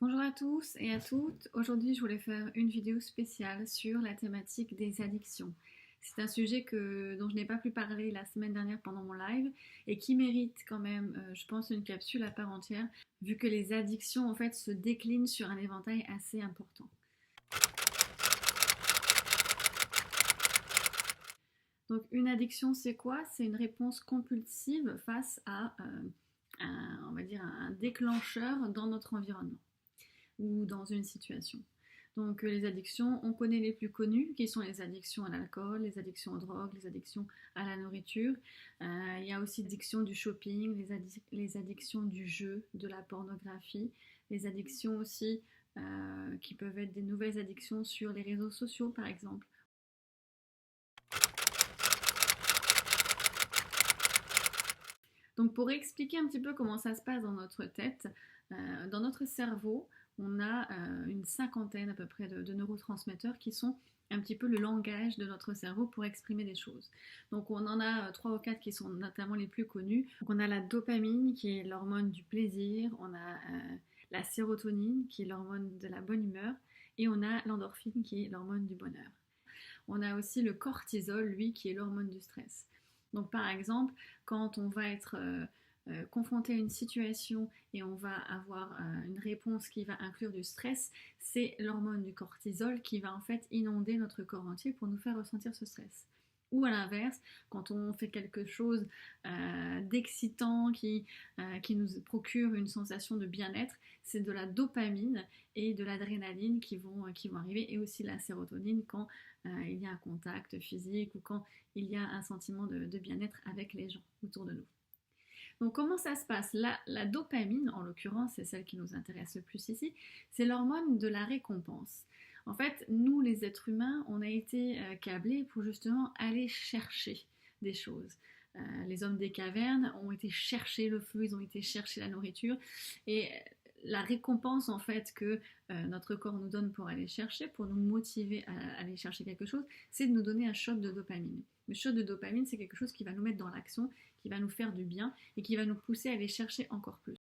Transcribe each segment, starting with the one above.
Bonjour à tous et à toutes. Aujourd'hui, je voulais faire une vidéo spéciale sur la thématique des addictions. C'est un sujet dont je n'ai pas pu parler la semaine dernière pendant mon live et qui mérite quand même, je pense, une capsule à part entière, vu que les addictions en fait se déclinent sur un éventail assez important. Donc une addiction, c'est quoi? C'est une réponse compulsive face à on va dire un déclencheur dans notre environnement ou dans une situation. Donc les addictions, on connaît les plus connues, qui sont les addictions à l'alcool, les addictions aux drogues, les addictions à la nourriture. Il y a aussi l'addiction du shopping, les addictions du jeu, de la pornographie, les addictions aussi qui peuvent être des nouvelles addictions sur les réseaux sociaux par exemple. Donc pour expliquer un petit peu comment ça se passe dans notre tête, dans notre cerveau, on a une cinquantaine à peu près de neurotransmetteurs qui sont un petit peu le langage de notre cerveau pour exprimer des choses. Donc on en a 3 ou 4 qui sont notamment les plus connus. Donc on a la dopamine qui est l'hormone du plaisir, on a la sérotonine qui est l'hormone de la bonne humeur et on a l'endorphine qui est l'hormone du bonheur. On a aussi le cortisol, lui, qui est l'hormone du stress. Donc par exemple, quand on va être confronté à une situation et on va avoir une réponse qui va inclure du stress, c'est l'hormone du cortisol qui va en fait inonder notre corps entier pour nous faire ressentir ce stress. Ou à l'inverse, quand on fait quelque chose d'excitant qui nous procure une sensation de bien-être, c'est de la dopamine et de l'adrénaline qui vont arriver, et aussi la sérotonine quand il y a un contact physique ou quand il y a un sentiment de bien-être avec les gens autour de nous. Donc comment ça se passe? La dopamine, en l'occurrence, c'est celle qui nous intéresse le plus ici, c'est l'hormone de la récompense. En fait, nous les êtres humains, on a été câblés pour justement aller chercher des choses. Les hommes des cavernes ont été chercher le feu, ils ont été chercher la nourriture, et la récompense en fait que notre corps nous donne pour aller chercher, pour nous motiver à aller chercher quelque chose, c'est de nous donner un shot de dopamine. Le shot de dopamine, c'est quelque chose qui va nous mettre dans l'action, qui va nous faire du bien et qui va nous pousser à aller chercher encore plus.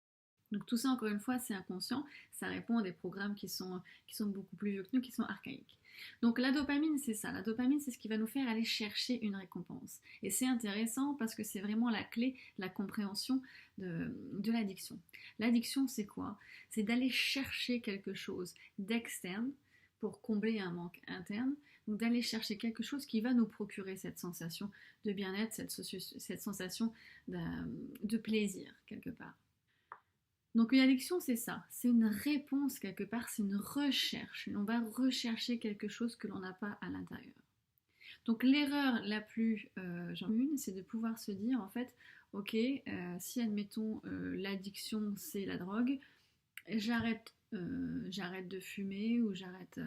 Donc tout ça, encore une fois, c'est inconscient, ça répond à des programmes qui sont beaucoup plus vieux que nous, qui sont archaïques. Donc la dopamine, c'est ça. La dopamine, c'est ce qui va nous faire aller chercher une récompense. Et c'est intéressant parce que c'est vraiment la clé de la compréhension de l'addiction. L'addiction, c'est quoi? C'est d'aller chercher quelque chose d'externe pour combler un manque interne. Donc d'aller chercher quelque chose qui va nous procurer cette sensation de bien-être, cette sensation de plaisir quelque part. Donc une addiction, c'est ça, c'est une réponse quelque part, c'est une recherche. On va rechercher quelque chose que l'on n'a pas à l'intérieur. Donc l'erreur la plus commune, c'est de pouvoir se dire en fait, ok, si admettons l'addiction c'est la drogue, j'arrête de fumer ou j'arrête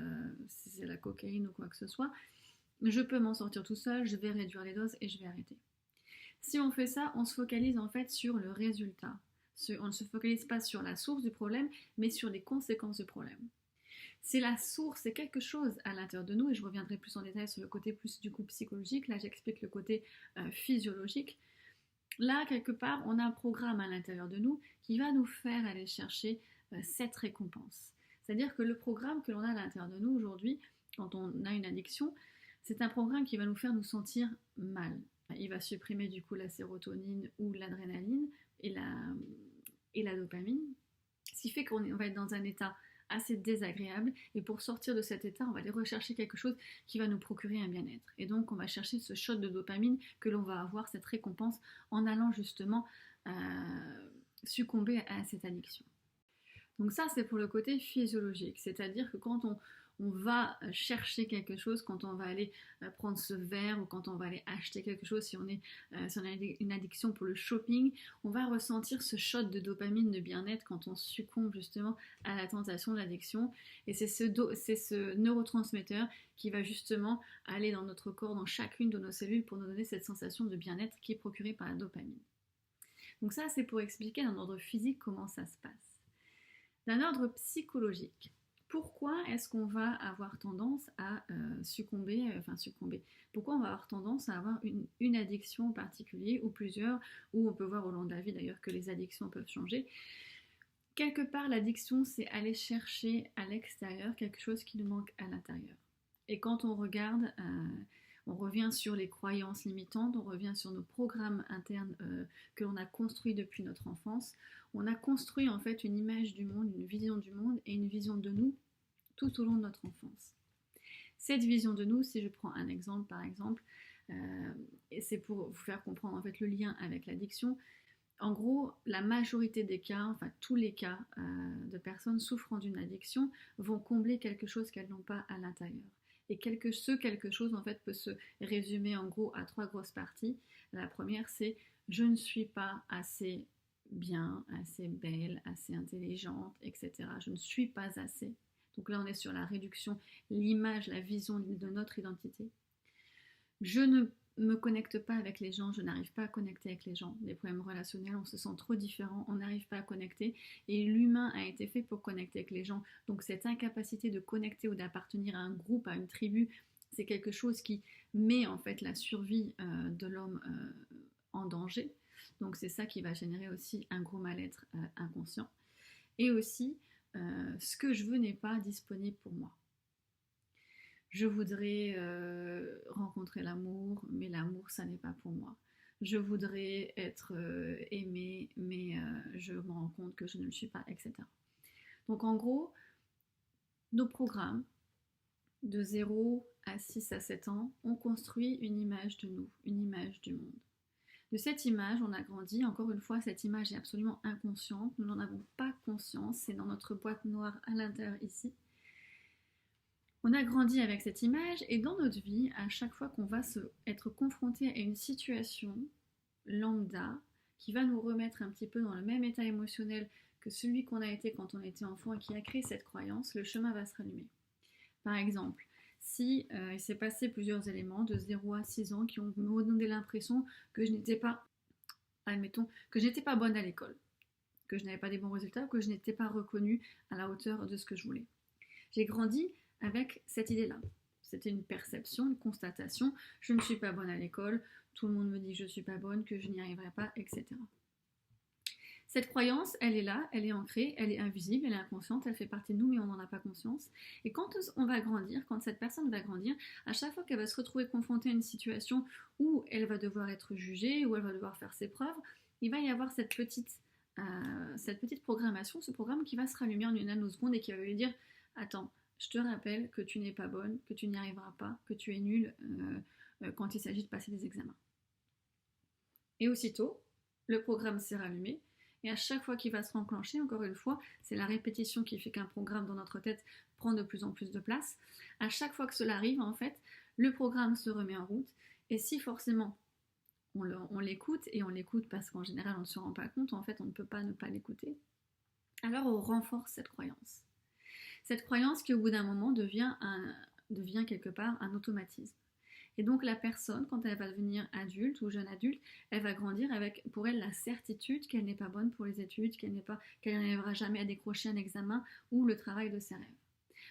si c'est la cocaïne ou quoi que ce soit, je peux m'en sortir tout seul, je vais réduire les doses et je vais arrêter. Si on fait ça, on se focalise en fait sur le résultat. On ne se focalise pas sur la source du problème, mais sur les conséquences du problème. Si la source, c'est quelque chose à l'intérieur de nous, et je reviendrai plus en détail sur le côté plus du coup psychologique, là j'explique le côté physiologique, là quelque part on a un programme à l'intérieur de nous qui va nous faire aller chercher cette récompense. C'est-à-dire que le programme que l'on a à l'intérieur de nous aujourd'hui, quand on a une addiction, c'est un programme qui va nous faire nous sentir mal. Il va supprimer du coup la sérotonine ou l'adrénaline et la dopamine, ce qui fait qu'on va être dans un état assez désagréable, et pour sortir de cet état, on va aller rechercher quelque chose qui va nous procurer un bien-être. Et donc on va chercher ce shot de dopamine que l'on va avoir, cette récompense, en allant justement succomber à cette addiction. Donc ça, c'est pour le côté physiologique, c'est-à-dire que quand on va chercher quelque chose, quand on va aller prendre ce verre ou quand on va aller acheter quelque chose, si on a une addiction pour le shopping, on va ressentir ce shot de dopamine de bien-être quand on succombe justement à la tentation de l'addiction. Et c'est ce neurotransmetteur qui va justement aller dans notre corps, dans chacune de nos cellules pour nous donner cette sensation de bien-être qui est procurée par la dopamine. Donc ça, c'est pour expliquer d'un ordre physique comment ça se passe. D'un ordre psychologique, pourquoi est-ce qu'on va avoir tendance à succomber, pourquoi on va avoir tendance à avoir une addiction en particulier, ou plusieurs, ou on peut voir au long de la vie d'ailleurs que les addictions peuvent changer. Quelque part, l'addiction, c'est aller chercher à l'extérieur quelque chose qui nous manque à l'intérieur. Et quand on regarde, on revient sur les croyances limitantes, on revient sur nos programmes internes que l'on a construits depuis notre enfance. On a construit en fait une image du monde, une vision du monde et une vision de nous tout au long de notre enfance. Cette vision de nous, si je prends un exemple par exemple, et c'est pour vous faire comprendre en fait le lien avec l'addiction. En gros, la majorité des cas, enfin tous les cas de personnes souffrant d'une addiction vont combler quelque chose qu'elles n'ont pas à l'intérieur. Et quelque chose en fait peut se résumer en gros à 3 grosses parties. La première, c'est je ne suis pas assez bien, assez belle, assez intelligente, etc. Je ne suis pas assez. Donc là, on est sur la réduction, l'image, la vision de notre identité. Je ne me connecte pas avec les gens, je n'arrive pas à connecter avec les gens. Des problèmes relationnels, on se sent trop différent, on n'arrive pas à connecter. Et l'humain a été fait pour connecter avec les gens. Donc cette incapacité de connecter ou d'appartenir à un groupe, à une tribu, c'est quelque chose qui met en fait la survie de l'homme en danger. Donc c'est ça qui va générer aussi un gros mal-être inconscient. Et aussi, ce que je veux n'est pas disponible pour moi. Je voudrais rencontrer l'amour, mais l'amour, ça n'est pas pour moi. Je voudrais être aimée, mais je me rends compte que je ne le suis pas, etc. Donc en gros, nos programmes de 0 à 6 à 7 ans ont construit une image de nous, une image du monde. De cette image, on a grandi. Encore une fois, cette image est absolument inconsciente. Nous n'en avons pas conscience. C'est dans notre boîte noire à l'intérieur ici. On a grandi avec cette image et dans notre vie, à chaque fois qu'on va être confronté à une situation lambda qui va nous remettre un petit peu dans le même état émotionnel que celui qu'on a été quand on était enfant et qui a créé cette croyance, le chemin va se rallumer. Par exemple, si il s'est passé plusieurs éléments de 0 à 6 ans qui ont me donné l'impression que je n'étais pas, admettons, que je n'étais pas bonne à l'école, que je n'avais pas des bons résultats, que je n'étais pas reconnue à la hauteur de ce que je voulais. J'ai grandi avec cette idée-là. C'était une perception, une constatation. Je ne suis pas bonne à l'école, tout le monde me dit que je ne suis pas bonne, que je n'y arriverai pas, etc. Cette croyance, elle est là, elle est ancrée, elle est invisible, elle est inconsciente, elle fait partie de nous, mais on n'en a pas conscience. Et quand on va grandir, quand cette personne va grandir, à chaque fois qu'elle va se retrouver confrontée à une situation où elle va devoir être jugée, où elle va devoir faire ses preuves, il va y avoir cette petite programmation, ce programme qui va se rallumer en une nanoseconde et qui va lui dire « Attends, je te rappelle que tu n'es pas bonne, que tu n'y arriveras pas, que tu es nulle quand il s'agit de passer des examens. » Et aussitôt, le programme s'est rallumé. Et à chaque fois qu'il va se renclencher, encore une fois, c'est la répétition qui fait qu'un programme dans notre tête prend de plus en plus de place. À chaque fois que cela arrive, en fait, le programme se remet en route. Et si forcément on l'écoute, et on l'écoute parce qu'en général on ne se rend pas compte, en fait on ne peut pas ne pas l'écouter, alors on renforce cette croyance. Cette croyance qui au bout d'un moment devient quelque part un automatisme. Et donc la personne, quand elle va devenir adulte ou jeune adulte, elle va grandir avec pour elle la certitude qu'elle n'est pas bonne pour les études, qu'elle n'arrivera jamais à décrocher un examen ou le travail de ses rêves.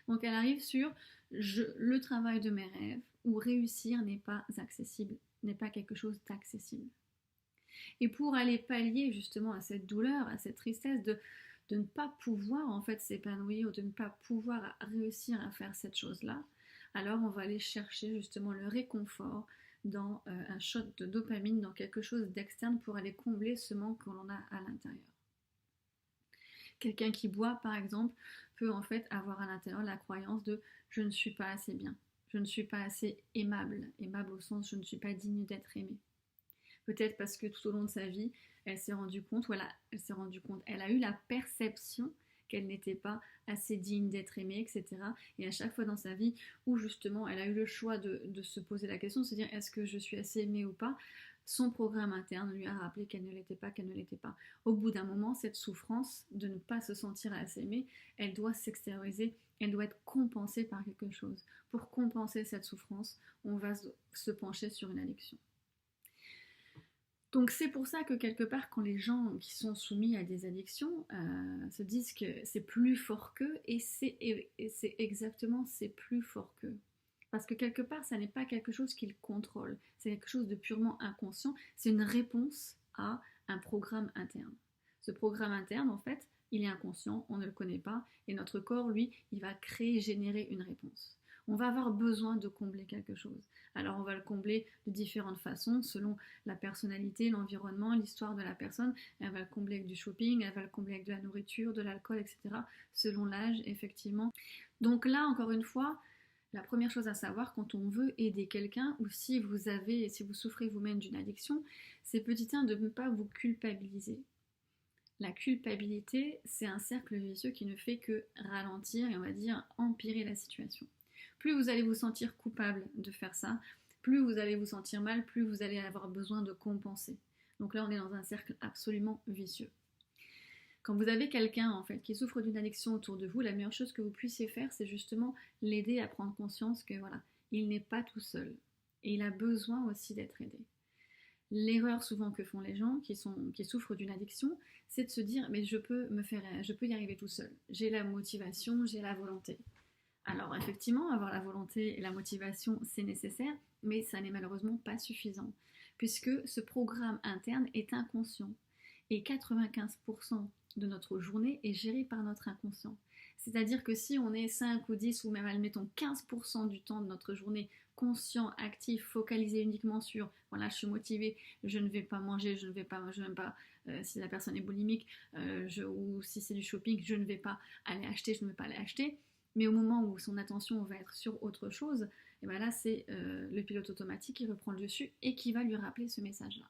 Donc elle arrive sur le travail de mes rêves, où réussir n'est pas accessible, n'est pas quelque chose d'accessible. Et pour aller pallier justement à cette douleur, à cette tristesse de ne pas pouvoir en fait s'épanouir ou de ne pas pouvoir réussir à faire cette chose-là, alors on va aller chercher justement le réconfort dans un shot de dopamine, dans quelque chose d'externe pour aller combler ce manque que l'on a à l'intérieur. Quelqu'un qui boit par exemple peut en fait avoir à l'intérieur la croyance de je ne suis pas assez bien, je ne suis pas assez aimable au sens je ne suis pas digne d'être aimée. Peut-être parce que tout au long de sa vie, elle s'est rendue compte, elle a eu la perception qu'elle n'était pas assez digne d'être aimée, etc. Et à chaque fois dans sa vie où justement elle a eu le choix de se poser la question, de se dire est-ce que je suis assez aimée ou pas, son programme interne lui a rappelé qu'elle ne l'était pas. Au bout d'un moment, cette souffrance de ne pas se sentir assez aimée, elle doit s'extérioriser, elle doit être compensée par quelque chose. Pour compenser cette souffrance, on va se pencher sur une addiction. Donc c'est pour ça que quelque part, quand les gens qui sont soumis à des addictions se disent que c'est plus fort qu'eux, et c'est exactement c'est plus fort qu'eux. Parce que quelque part, ça n'est pas quelque chose qu'ils contrôlent, c'est quelque chose de purement inconscient, c'est une réponse à un programme interne. Ce programme interne, en fait, il est inconscient, on ne le connaît pas, et notre corps, lui, il va créer, générer une réponse. On va avoir besoin de combler quelque chose. Alors on va le combler de différentes façons, selon la personnalité, l'environnement, l'histoire de la personne. Elle va le combler avec du shopping, elle va le combler avec de la nourriture, de l'alcool, etc. Selon l'âge, effectivement. Donc là, encore une fois, la première chose à savoir quand on veut aider quelqu'un, ou si vous souffrez vous-même d'une addiction, c'est petit 1 de ne pas vous culpabiliser. La culpabilité, c'est un cercle vicieux qui ne fait que ralentir et on va dire empirer la situation. Plus vous allez vous sentir coupable de faire ça, plus vous allez vous sentir mal, plus vous allez avoir besoin de compenser. Donc là, on est dans un cercle absolument vicieux. Quand vous avez quelqu'un en fait qui souffre d'une addiction autour de vous, la meilleure chose que vous puissiez faire, c'est justement l'aider à prendre conscience que voilà, il n'est pas tout seul et il a besoin aussi d'être aidé. L'erreur souvent que font les gens qui souffrent d'une addiction, c'est de se dire mais je peux y arriver tout seul. J'ai la motivation, j'ai la volonté. Alors effectivement, avoir la volonté et la motivation, c'est nécessaire, mais ça n'est malheureusement pas suffisant, puisque ce programme interne est inconscient. Et 95% de notre journée est géré par notre inconscient. C'est-à-dire que si on est 5 ou 10 ou même admettons 15% du temps de notre journée conscient, actif, focalisé uniquement sur voilà, je suis motivé, je ne vais pas manger, je ne vais pas si la personne est boulimique ou si c'est du shopping, je ne vais pas aller acheter, je ne vais pas aller acheter. Mais au moment où son attention va être sur autre chose, et bien là c'est le pilote automatique qui reprend le dessus et qui va lui rappeler ce message-là.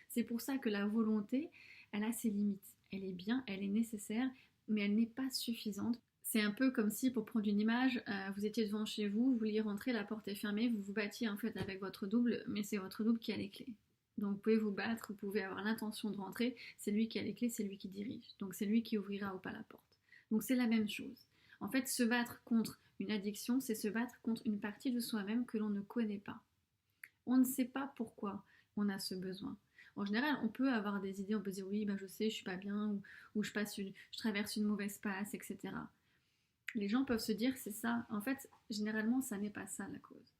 C'est pour ça que la volonté, elle a ses limites. Elle est bien, elle est nécessaire, mais elle n'est pas suffisante. C'est un peu comme si, pour prendre une image, vous étiez devant chez vous, vous vouliez rentrer, la porte est fermée, vous vous battiez en fait avec votre double, mais c'est votre double qui a les clés. Donc vous pouvez vous battre, vous pouvez avoir l'intention de rentrer, c'est lui qui a les clés, c'est lui qui dirige. Donc c'est lui qui ouvrira ou pas la porte. Donc c'est la même chose. En fait, se battre contre une addiction, c'est se battre contre une partie de soi-même que l'on ne connaît pas. On ne sait pas pourquoi on a ce besoin. En général, on peut avoir des idées, on peut dire oui, ben je sais, je suis pas bien, ou je traverse une mauvaise passe, etc. Les gens peuvent se dire c'est ça. En fait, généralement, ça n'est pas ça la cause.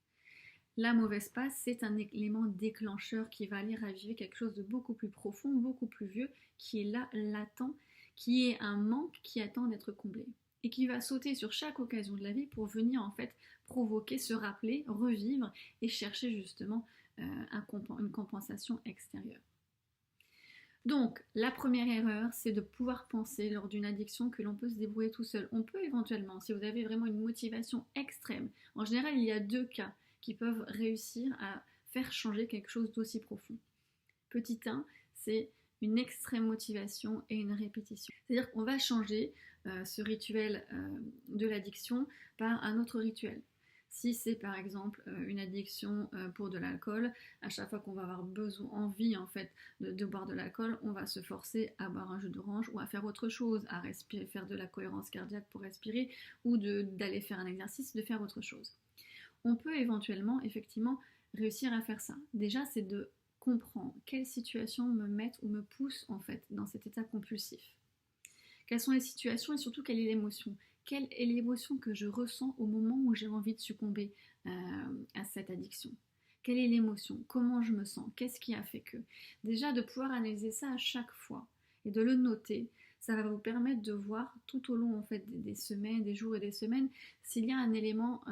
La mauvaise passe, c'est un élément déclencheur qui va aller raviver quelque chose de beaucoup plus profond, beaucoup plus vieux, qui est là, latent, qui est un manque qui attend d'être comblé. Et qui va sauter sur chaque occasion de la vie pour venir en fait provoquer, se rappeler, revivre et chercher justement une compensation extérieure. Donc, la première erreur, c'est de pouvoir penser lors d'une addiction que l'on peut se débrouiller tout seul. On peut éventuellement, si vous avez vraiment une motivation extrême, en général, il y a 2 cas qui peuvent réussir à faire changer quelque chose d'aussi profond. Petit 1, c'est une extrême motivation et une répétition. C'est-à-dire qu'on va changer ce rituel de l'addiction par un autre rituel. Si c'est par exemple une addiction pour de l'alcool, à chaque fois qu'on va avoir envie en fait de boire de l'alcool, on va se forcer à boire un jus d'orange ou à faire autre chose, à respirer, faire de la cohérence cardiaque pour respirer ou d'aller faire un exercice, de faire autre chose. On peut éventuellement effectivement réussir à faire ça. Déjà, c'est de comprendre quelles situations me mettent ou me poussent en fait dans cet état compulsif. Quelles sont les situations et surtout quelle est l'émotion? Quelle est l'émotion que je ressens au moment où j'ai envie de succomber à cette addiction? Quelle est l'émotion? Comment je me sens? Qu'est-ce qui a fait que? Déjà de pouvoir analyser ça à chaque fois et de le noter, ça va vous permettre de voir tout au long en fait des semaines, des jours et des semaines s'il y a un élément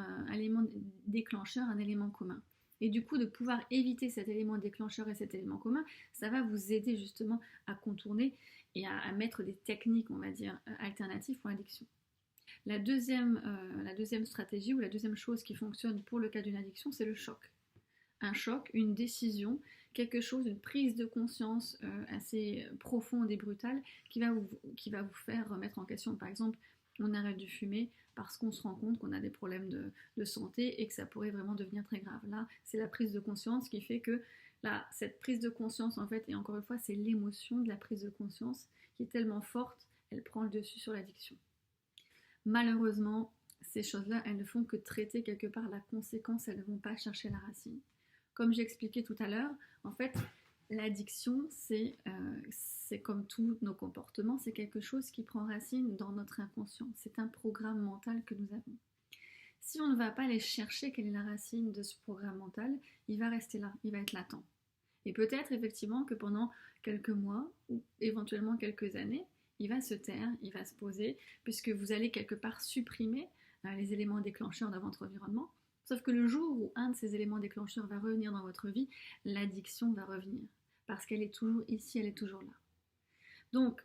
déclencheur, un élément commun. Et du coup, de pouvoir éviter cet élément déclencheur et cet élément commun, ça va vous aider justement à contourner et à mettre des techniques, on va dire, alternatives pour l'addiction. La deuxième stratégie ou la deuxième chose qui fonctionne pour le cas d'une addiction, c'est le choc. Un choc, une décision, quelque chose, une prise de conscience assez profonde et brutale qui va vous faire remettre en question. Par exemple, on arrête de fumer parce qu'on se rend compte qu'on a des problèmes de santé et que ça pourrait vraiment devenir très grave. Là, c'est la prise de conscience qui fait que là, cette prise de conscience, en fait, et encore une fois, c'est l'émotion de la prise de conscience qui est tellement forte, elle prend le dessus sur l'addiction. Malheureusement, ces choses-là, elles ne font que traiter quelque part la conséquence, elles ne vont pas chercher la racine. Comme j'ai expliqué tout à l'heure, en fait, L'addiction, c'est comme tous nos comportements, c'est quelque chose qui prend racine dans notre inconscient. C'est un programme mental que nous avons. Si on ne va pas aller chercher quelle est la racine de ce programme mental, il va rester là, il va être latent. Et peut-être effectivement que pendant quelques mois ou éventuellement quelques années, il va se taire, il va se poser, puisque vous allez quelque part supprimer les éléments déclencheurs de votre environnement. Sauf que le jour où un de ces éléments déclencheurs va revenir dans votre vie, l'addiction va revenir. Parce qu'elle est toujours ici, elle est toujours là. Donc,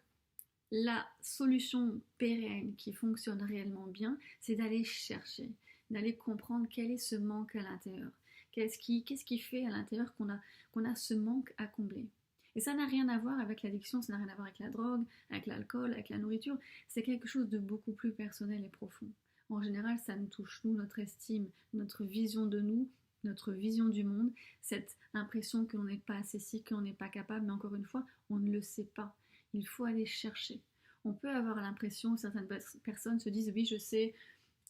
la solution pérenne qui fonctionne réellement bien, c'est d'aller chercher, d'aller comprendre quel est ce manque à l'intérieur. Qu'est-ce qui fait à l'intérieur qu'on a ce manque à combler. Et ça n'a rien à voir avec l'addiction, ça n'a rien à voir avec la drogue, avec l'alcool, avec la nourriture. C'est quelque chose de beaucoup plus personnel et profond. En général, ça nous touche, nous, notre estime, notre vision de nous, notre vision du monde, cette impression que l'on n'est pas assez si, que l'on n'est pas capable, mais encore une fois, on ne le sait pas. Il faut aller chercher. On peut avoir l'impression, certaines personnes se disent, oui, je sais,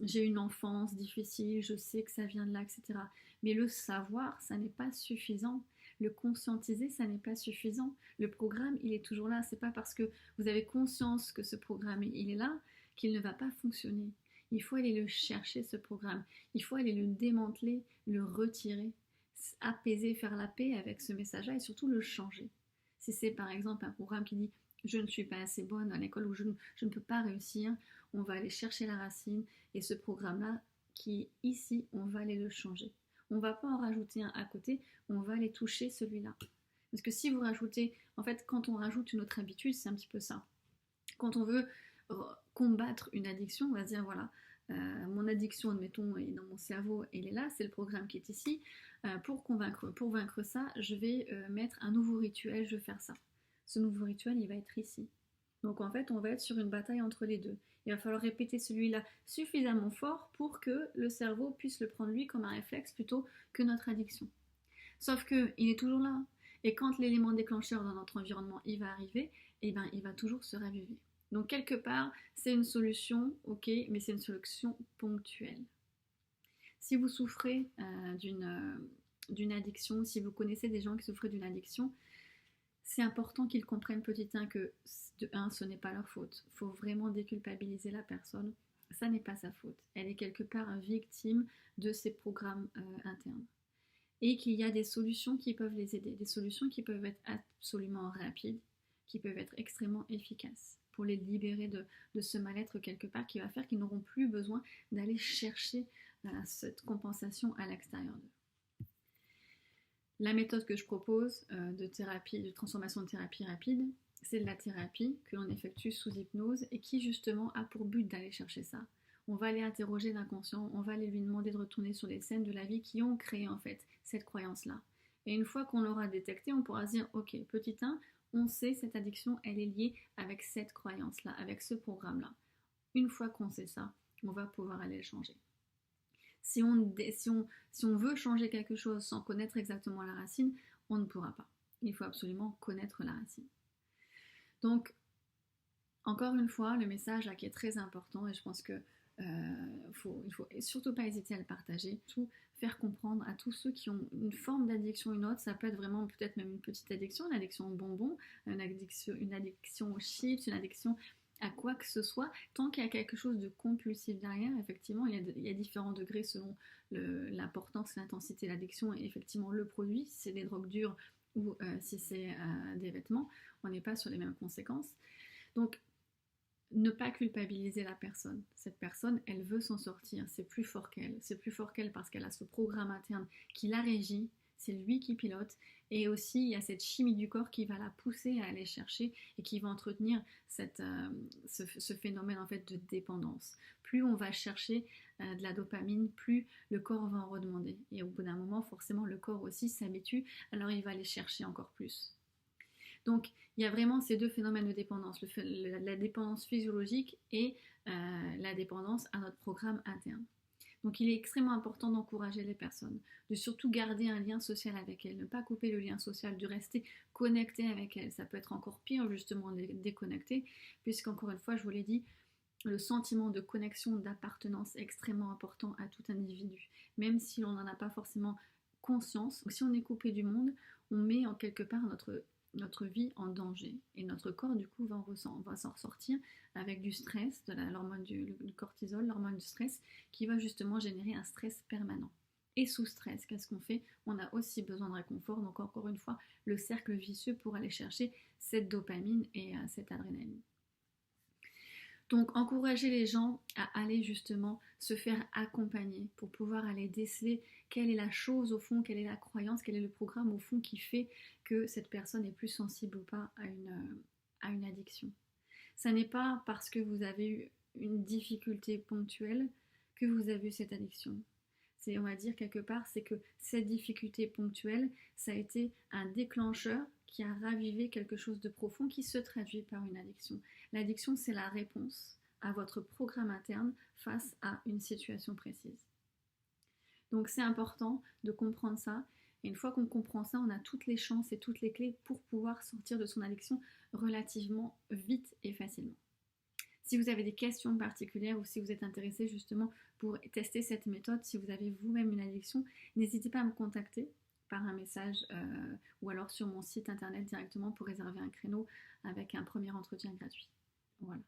j'ai une enfance difficile, je sais que ça vient de là, etc. Mais le savoir, ça n'est pas suffisant. Le conscientiser, ça n'est pas suffisant. Le programme, il est toujours là. C'est pas parce que vous avez conscience que ce programme, il est là, qu'il ne va pas fonctionner. Il faut aller le chercher, ce programme. Il faut aller le démanteler, le retirer, apaiser, faire la paix avec ce message-là et surtout le changer. Si c'est par exemple un programme qui dit je ne suis pas assez bonne à l'école ou je ne peux pas réussir, on va aller chercher la racine et ce programme-là qui est ici, on va aller le changer. On ne va pas en rajouter un à côté, on va aller toucher celui-là. Parce que si vous rajoutez, en fait, quand on rajoute une autre habitude, c'est un petit peu ça. Quand on veut combattre une addiction, on va se dire voilà, mon addiction, admettons, est dans mon cerveau, elle est là, c'est le programme qui est ici. Pour vaincre ça, je vais mettre un nouveau rituel, je vais faire ça. Ce nouveau rituel, il va être ici. Donc en fait, on va être sur une bataille entre les deux. Il va falloir répéter celui-là suffisamment fort pour que le cerveau puisse le prendre lui comme un réflexe plutôt que notre addiction. Sauf qu'il est toujours là. Et quand l'élément déclencheur dans notre environnement il va arriver, eh ben, il va toujours se raviver. Donc quelque part, c'est une solution, ok, mais c'est une solution ponctuelle. Si vous souffrez d'une addiction, si vous connaissez des gens qui souffrent d'une addiction, c'est important qu'ils comprennent petit 1 que de 1, ce n'est pas leur faute. Il faut vraiment déculpabiliser la personne. Ça n'est pas sa faute. Elle est quelque part victime de ses programmes internes. Et qu'il y a des solutions qui peuvent les aider, des solutions qui peuvent être absolument rapides, qui peuvent être extrêmement efficaces pour les libérer de ce mal-être quelque part qui va faire qu'ils n'auront plus besoin d'aller chercher cette compensation à l'extérieur d'eux. La méthode que je propose de thérapie, de transformation de thérapie rapide, c'est de la thérapie que l'on effectue sous hypnose et qui justement a pour but d'aller chercher ça. On va aller interroger l'inconscient, on va aller lui demander de retourner sur les scènes de la vie qui ont créé en fait cette croyance-là. Et une fois qu'on l'aura détectée, on pourra se dire, ok, petit 1, on sait cette addiction, elle est liée avec cette croyance-là, avec ce programme-là. Une fois qu'on sait ça, on va pouvoir aller le changer. Si on veut changer quelque chose sans connaître exactement la racine, on ne pourra pas. Il faut absolument connaître la racine. Donc, encore une fois, le message là qui est très important, et je pense que il faut surtout pas hésiter à le partager, tout faire comprendre à tous ceux qui ont une forme d'addiction ou une autre, ça peut être vraiment peut-être même une petite addiction, une addiction aux bonbons, une addiction aux chips, une addiction à quoi que ce soit, tant qu'il y a quelque chose de compulsif derrière, effectivement, il y a différents degrés selon l'importance, l'intensité de l'addiction et effectivement le produit, si c'est des drogues dures ou si c'est des vêtements, on n'est pas sur les mêmes conséquences. Donc, ne pas culpabiliser la personne. Cette personne, elle veut s'en sortir, c'est plus fort qu'elle. C'est plus fort qu'elle parce qu'elle a ce programme interne qui la régit, c'est lui qui pilote. Et aussi, il y a cette chimie du corps qui va la pousser à aller chercher et qui va entretenir ce phénomène en fait de dépendance. Plus on va chercher de la dopamine, plus le corps va en redemander. Et au bout d'un moment, forcément, le corps aussi s'habitue, alors il va aller chercher encore plus. Donc, il y a vraiment ces deux phénomènes de dépendance, la dépendance physiologique et la dépendance à notre programme interne. Donc, il est extrêmement important d'encourager les personnes, de surtout garder un lien social avec elles, ne pas couper le lien social, de rester connecté avec elles. Ça peut être encore pire, justement, de les déconnecter, puisqu'encore une fois, je vous l'ai dit, le sentiment de connexion, d'appartenance est extrêmement important à tout individu, même si on n'en a pas forcément conscience. Si on est coupé du monde, on met en quelque part notre vie en danger. Et notre corps, du coup, va s'en ressortir avec du stress, de l'hormone du cortisol, l'hormone du stress, qui va justement générer un stress permanent. Et sous stress, qu'est-ce qu'on fait? On a aussi besoin de réconfort, donc encore une fois, le cercle vicieux pour aller chercher cette dopamine et cette adrénaline. Donc encourager les gens à aller justement se faire accompagner pour pouvoir aller déceler quelle est la chose au fond, quelle est la croyance, quel est le programme au fond qui fait que cette personne est plus sensible ou pas à une addiction. Ça n'est pas parce que vous avez eu une difficulté ponctuelle que vous avez eu cette addiction. On va dire quelque part, c'est que cette difficulté ponctuelle, ça a été un déclencheur qui a ravivé quelque chose de profond qui se traduit par une addiction. L'addiction, c'est la réponse à votre programme interne face à une situation précise. Donc c'est important de comprendre ça. Et une fois qu'on comprend ça, on a toutes les chances et toutes les clés pour pouvoir sortir de son addiction relativement vite et facilement. Si vous avez des questions particulières ou si vous êtes intéressé justement pour tester cette méthode, si vous avez vous-même une addiction, n'hésitez pas à me contacter par un message ou alors sur mon site internet directement pour réserver un créneau avec un premier entretien gratuit. Voilà.